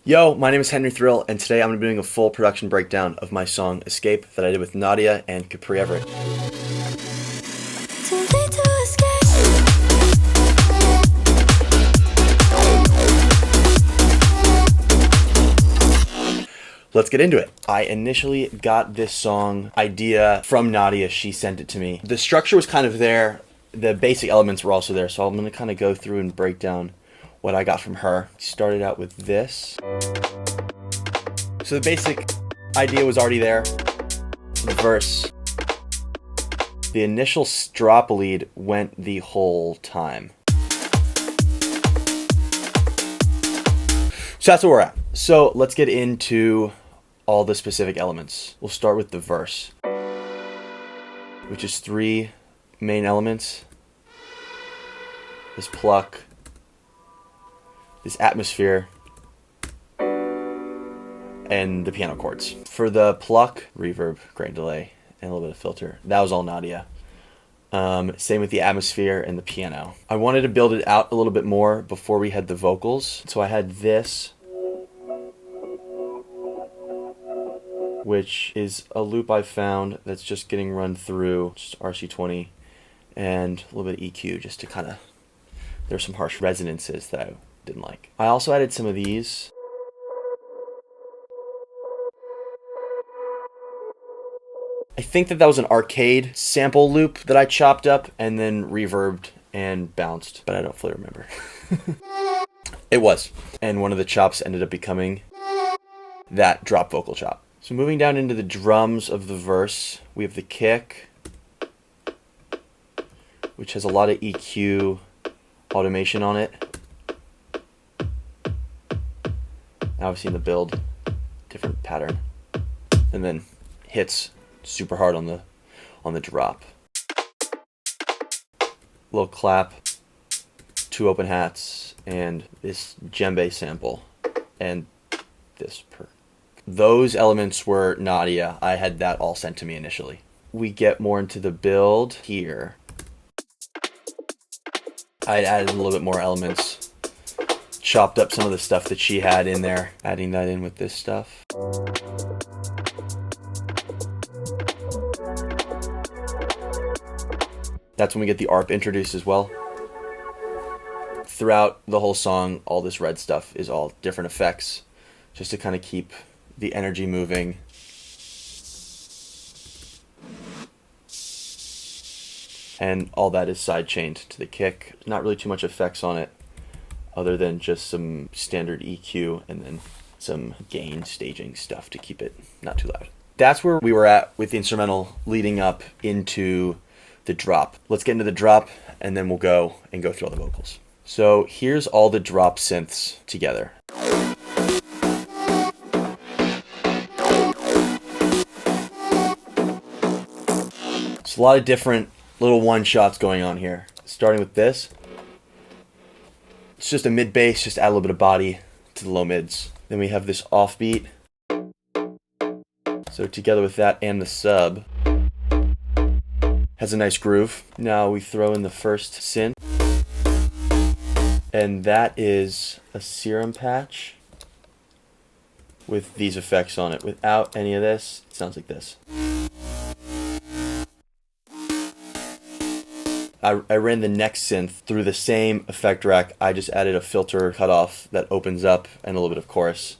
Yo, my name is Henry Thr, and today I'm going to be doing a full production breakdown of my song Escape that I did with Nadia and Capri Everitt. Let's get into it. I initially got this song idea from Nadia. She sent it to me. The structure was kind of there. The basic elements were also there, so I'm going to kind of go through and break down what I got from her. Started out with this. So the basic idea was already there. The verse. The initial drop lead went the whole time. So that's where we're at. So let's get into all the specific elements. We'll start with the verse, which is 3 main elements. This pluck, this atmosphere, and the piano chords. For the pluck, reverb, grain delay, and a little bit of filter. That was all Nadia. Same with the atmosphere and the piano. I wanted to build it out a little bit more before we had the vocals. So I had this, which is a loop I found that's just getting run through, just RC20, and a little bit of EQ just to kind of, there's some harsh resonances that I didn't like. I also added some of these. I think that was an arcade sample loop that I chopped up and then reverbed and bounced, but I don't fully remember. It was. And one of the chops ended up becoming that drop vocal chop. So moving down into the drums of the verse, we have the kick, which has a lot of EQ automation on it. Obviously in the build, different pattern. And then hits super hard on the drop. Little clap, 2 open hats, and this djembe sample, and this perk. Those elements were Nadia. I had that all sent to me initially. We get more into the build here. I added a little bit more elements, chopped up some of the stuff that she had in there, adding that in with this stuff. That's when we get the ARP introduced as well. Throughout the whole song, all this red stuff is all different effects, just to kind of keep the energy moving. And all that is side-chained to the kick. Not really too much effects on it, other than just some standard EQ and then some gain staging stuff to keep it not too loud. That's where we were at with the instrumental leading up into the drop. Let's get into the drop and then we'll go through all the vocals. So here's all the drop synths together. It's a lot of different little one-shots going on here. Starting with this. It's just a mid bass, just add a little bit of body to the low mids. Then we have this offbeat. So together with that and the sub, has a nice groove. Now we throw in the first synth, and that is a serum patch with these effects on it. Without any of this, it sounds like this. I ran the next synth through the same effect rack. I just added a filter cutoff that opens up and a little bit of chorus.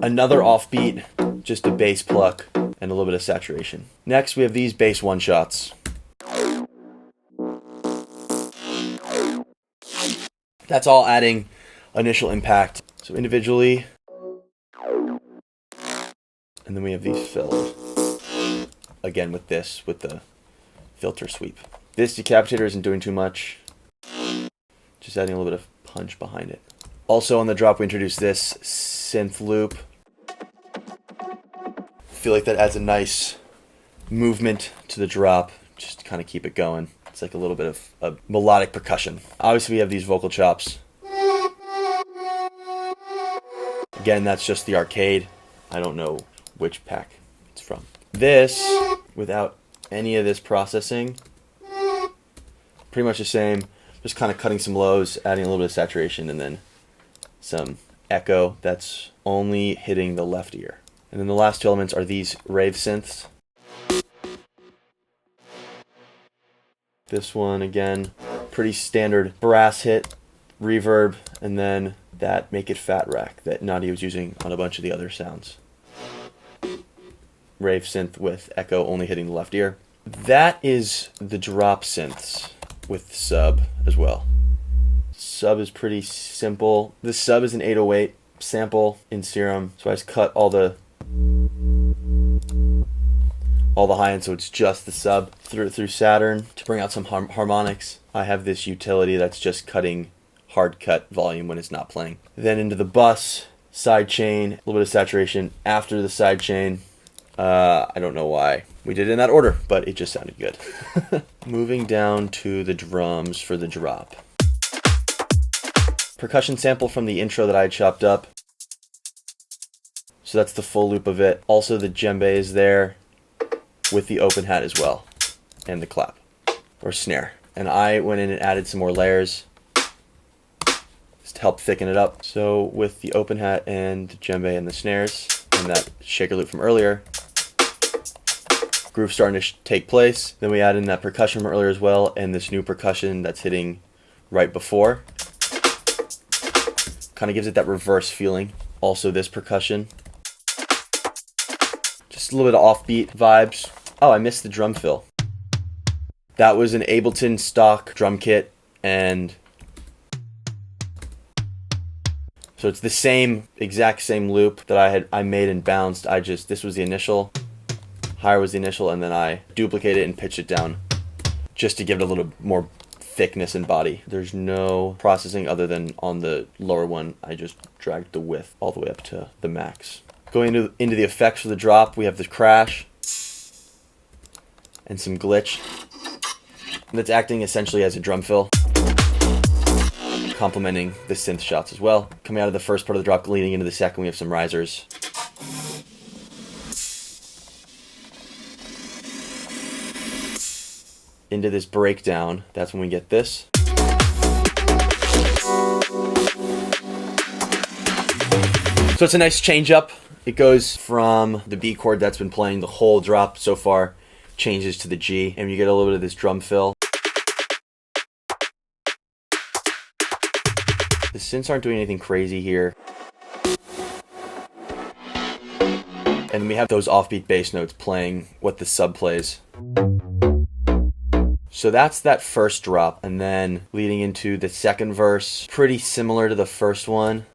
Another offbeat, just a bass pluck, and a little bit of saturation. Next, we have these bass one-shots. That's all adding initial impact. So individually, and then we have these filled. Again with this, with the filter sweep. This decapitator isn't doing too much. Just adding a little bit of punch behind it. Also on the drop, we introduced this synth loop. I feel like that adds a nice movement to the drop, just to kind of keep it going. It's like a little bit of a melodic percussion. Obviously we have these vocal chops. Again, that's just the arcade. I don't know which pack it's from. This, without any of this processing, pretty much the same. Just kind of cutting some lows, adding a little bit of saturation, and then some echo that's only hitting the left ear. And then the last two elements are these rave synths. This one, again, pretty standard brass hit, reverb, and then that Make It Fat rack that Nadia was using on a bunch of the other sounds. Rave synth with echo only hitting the left ear. That is the drop synths with sub as well. Sub is pretty simple. This sub is an 808 sample in Serum, so I just cut all the high end, so it's just the sub through Saturn to bring out some harmonics. I have this utility that's just cutting hard cut volume when it's not playing. Then into the bus, side chain, a little bit of saturation after the side chain. I don't know why we did it in that order, but it just sounded good. Moving down to the drums for the drop. Percussion sample from the intro that I had chopped up. So that's the full loop of it. Also the djembe is there with the open hat as well, and the clap or snare. And I went in and added some more layers just to help thicken it up. So with the open hat and the djembe and the snares and that shaker loop from earlier, groove starting to take place. Then we add in that percussion from earlier as well, and this new percussion that's hitting right before. Kind of gives it that reverse feeling. Also this percussion. Just a little bit of offbeat vibes. Oh, I missed the drum fill. That was an Ableton stock drum kit, and so it's the same, exact same loop that I made and bounced. This was the initial, higher was the initial, and then I duplicated it and pitched it down just to give it a little more thickness and body. There's no processing other than on the lower one. I just dragged the width all the way up to the max. Going into the effects for the drop, we have the crash and some glitch that's acting essentially as a drum fill, complementing the synth shots as well. Coming out of the first part of the drop, leading into the second, we have some risers. Into this breakdown, that's when we get this. So it's a nice change up. It goes from the B chord that's been playing the whole drop so far, changes to the G, and you get a little bit of this drum fill. The synths aren't doing anything crazy here. And then we have those offbeat bass notes playing what the sub plays. So that's that first drop, and then leading into the second verse, pretty similar to the first one.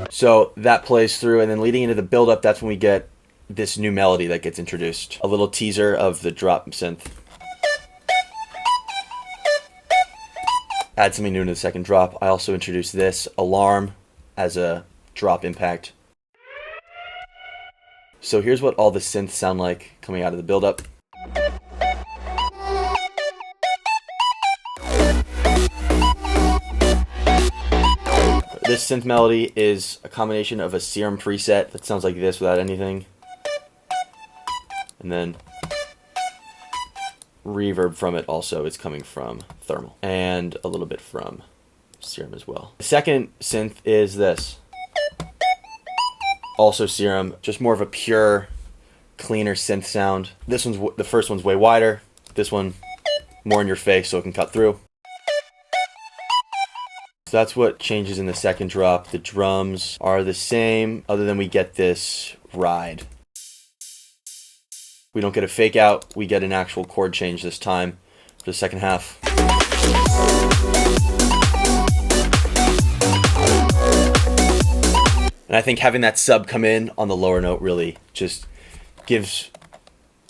So that plays through, and then leading into the build-up, that's when we get this new melody that gets introduced. A little teaser of the drop synth. Add something new into the second drop. I also introduced this alarm as a drop impact. So here's what all the synths sound like coming out of the build-up. This synth melody is a combination of a Serum preset that sounds like this without anything, and then reverb from it also is coming from Thermal, and a little bit from Serum as well. The second synth is this. Also Serum, just more of a pure, cleaner synth sound. The first one's way wider. This one more in your face so it can cut through. So that's what changes in the second drop. The drums are the same, other than we get this ride. We don't get a fake out, we get an actual chord change this time for the second half. And I think having that sub come in on the lower note really just gives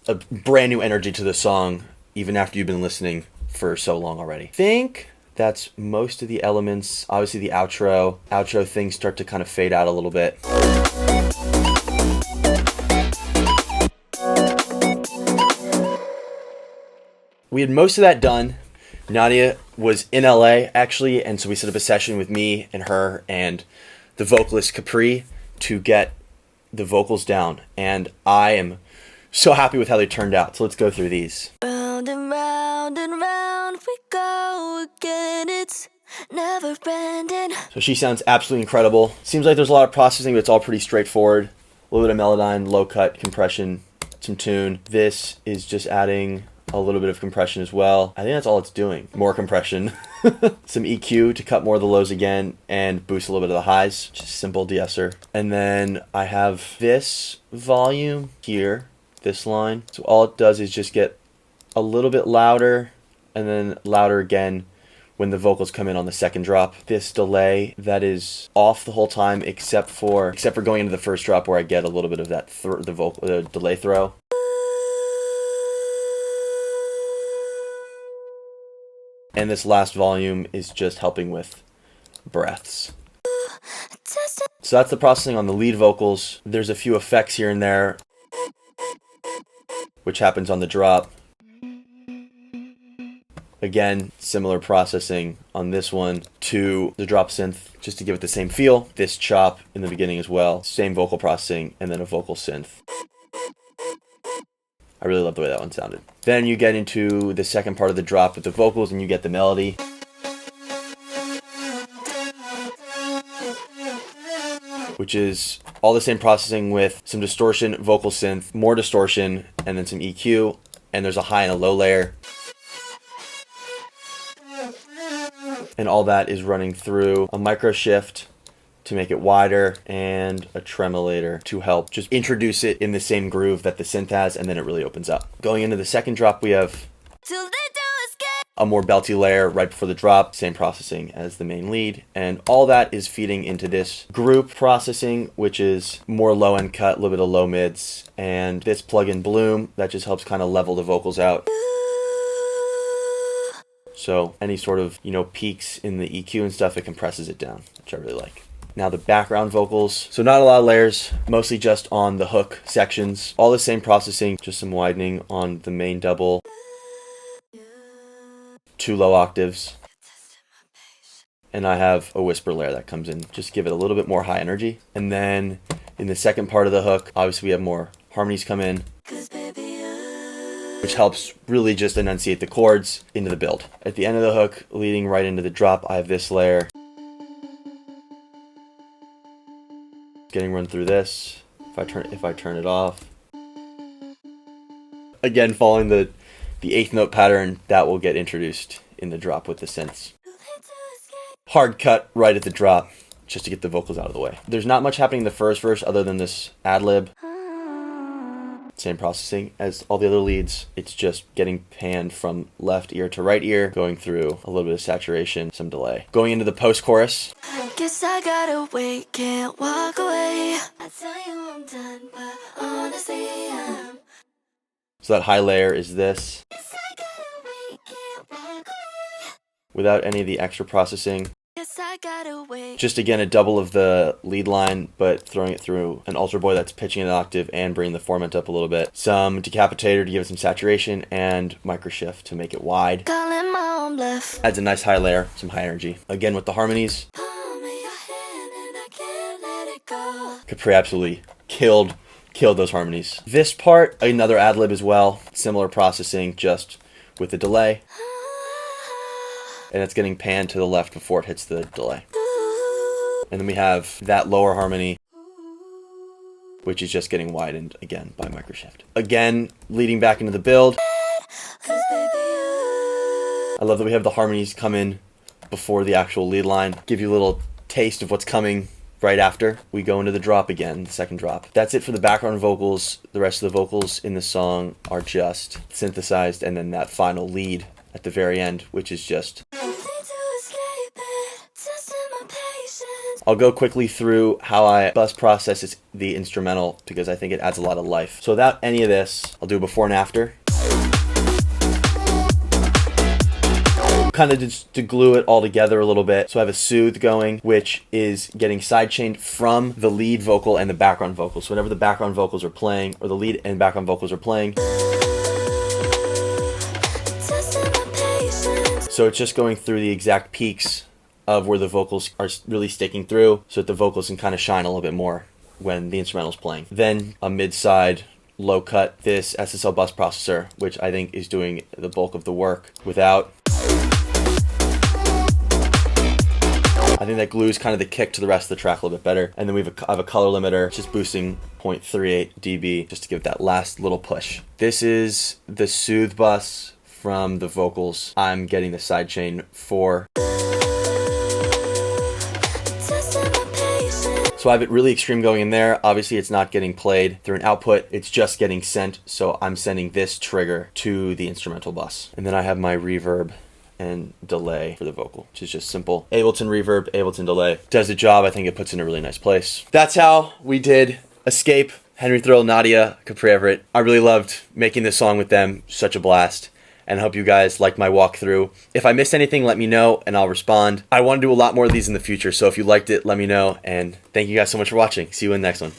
a brand new energy to the song, even after you've been listening for so long already. I think that's most of the elements. Obviously the outro things start to kind of fade out a little bit. We had most of that done. Nadia was in LA actually, and so we set up a session with me and her and the vocalist Capri to get the vocals down, and I am so happy with how they turned out. So let's go through these. again, it's never ending. So she sounds absolutely incredible. Seems like there's a lot of processing, but it's all pretty straightforward. A little bit of melodyne, low cut, compression, some tune. This is just adding a little bit of compression as well. I think that's all it's doing. More compression. Some EQ to cut more of the lows again and boost a little bit of the highs. Just simple de-esser. And then I have this volume here, this line. So all it does is just get a little bit louder and then louder again when the vocals come in on the second drop. This delay that is off the whole time except for going into the first drop where I get a little bit of that the delay throw. And this last volume is just helping with breaths. So that's the processing on the lead vocals. There's a few effects here and there, which happens on the drop. Again, similar processing on this one to the drop synth, just to give it the same feel. This chop in the beginning as well. Same vocal processing, and then a vocal synth. I really love the way that one sounded. Then you get into the second part of the drop with the vocals and you get the melody. Which is all the same processing with some distortion, vocal synth, more distortion, and then some EQ. And there's a high and a low layer. And all that is running through a micro shift to make it wider and a tremolator to help just introduce it in the same groove that the synth has, and then it really opens up. Going into the second drop, we have a more belty layer right before the drop, same processing as the main lead, and all that is feeding into this group processing, which is more low end cut, a little bit of low mids, and this plug-in bloom that just helps kind of level the vocals out. So any sort of, peaks in the EQ and stuff, it compresses it down, which I really like. Now the background vocals. So not a lot of layers, mostly just on the hook sections. All the same processing, just some widening on the main double. 2 low octaves. And I have a whisper layer that comes in. Just give it a little bit more high energy. And then in the second part of the hook, obviously we have more harmonies come in, which helps really just enunciate the chords into the build. At the end of the hook, leading right into the drop, I have this layer. Getting run through this. If I turn it off. Again, following the eighth note pattern, that will get introduced in the drop with the synths. Hard cut right at the drop, just to get the vocals out of the way. There's not much happening in the first verse other than this ad-lib. Same processing as all the other leads. It's just getting panned from left ear to right ear, going through a little bit of saturation, some delay. Going into the post-chorus. Guess I gotta wait, can't walk away. I tell you I'm done, but honestly I'm. So that high layer is this. Guess I gotta wait, can't walk away. Without any of the extra processing. Guess I gotta wait. Just again a double of the lead line, but throwing it through an Ultra Boy that's pitching an octave and bringing the formant up a little bit. Some decapitator to give it some saturation, and micro shift to make it wide. Calling my own bluff. Adds a nice high layer, some high energy. Again with the harmonies. Capri absolutely killed those harmonies. This part, another ad-lib as well. Similar processing, just with the delay. And it's getting panned to the left before it hits the delay. And then we have that lower harmony, which is just getting widened again by microshift. Again, leading back into the build. I love that we have the harmonies come in before the actual lead line. Give you a little taste of what's coming right after. We go into the drop again, the second drop. That's it for the background vocals. The rest of the vocals in the song are just synthesized, and then that final lead at the very end, which is just... I'll go quickly through how I bus process the instrumental because I think it adds a lot of life. So without any of this, I'll do a before and after. Kind of just to glue it all together a little bit. So I have a soothe going, which is getting sidechained from the lead vocal and the background vocal. So whenever the background vocals are playing, or the lead and background vocals are playing, so it's just going through the exact peaks of where the vocals are really sticking through, so that the vocals can kind of shine a little bit more when the instrumental's playing. Then a mid-side low cut, this SSL bus processor, which I think is doing the bulk of the work without. I think that glues kind of the kick to the rest of the track a little bit better. And then I have a color limiter, just boosting 0.38 dB just to give it that last little push. This is the soothe bus from the vocals. I'm getting the sidechain 4. So I have it really extreme going in there. Obviously it's not getting played through an output, it's just getting sent. So I'm sending this trigger to the instrumental bus. And then I have my reverb and delay for the vocal, which is just simple. Ableton reverb, Ableton delay. Does the job. I think it puts in a really nice place. That's how we did Escape, H3nry Thr, Nadia, Capri, Everitt. I really loved making this song with them. Such a blast. And I hope you guys liked my walkthrough. If I missed anything, let me know and I'll respond. I want to do a lot more of these in the future, so if you liked it, let me know. And thank you guys so much for watching. See you in the next one.